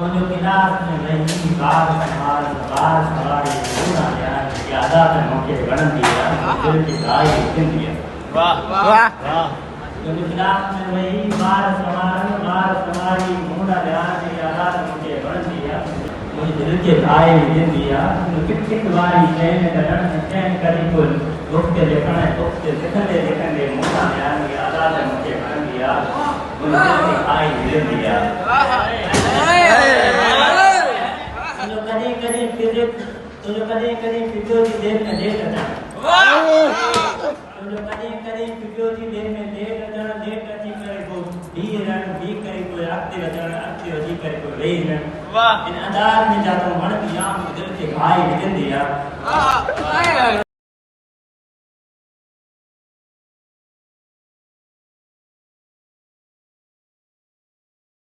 तो जो गिलास में वही बार सवारी पूरा यार ज्यादा तो मौके गणन दिया दिल की गाय दिन दिया। वाह वाह वाह। जो गिलास में वही बार सवारी पूरा यार ज्यादा तो मौके गणन दिया मुझे दिल के गाय दिन दिया। किट वारी चैन करण चैन करी कुल वक्त देखना वक्त देखने मोटा यार ज्यादा तो मौके गणन दिया मुझे दिल के गाय दिन दिया। तो जो कदे फिक्र की देर में लेट अचण तो जो कदे फिक्र की देर में लेट अची करे को डी करे को अॻिते वधी करे को वेही रहण इन अंदाज़ में जातो वण बि आम दिल खे घाई विझंदी आहे।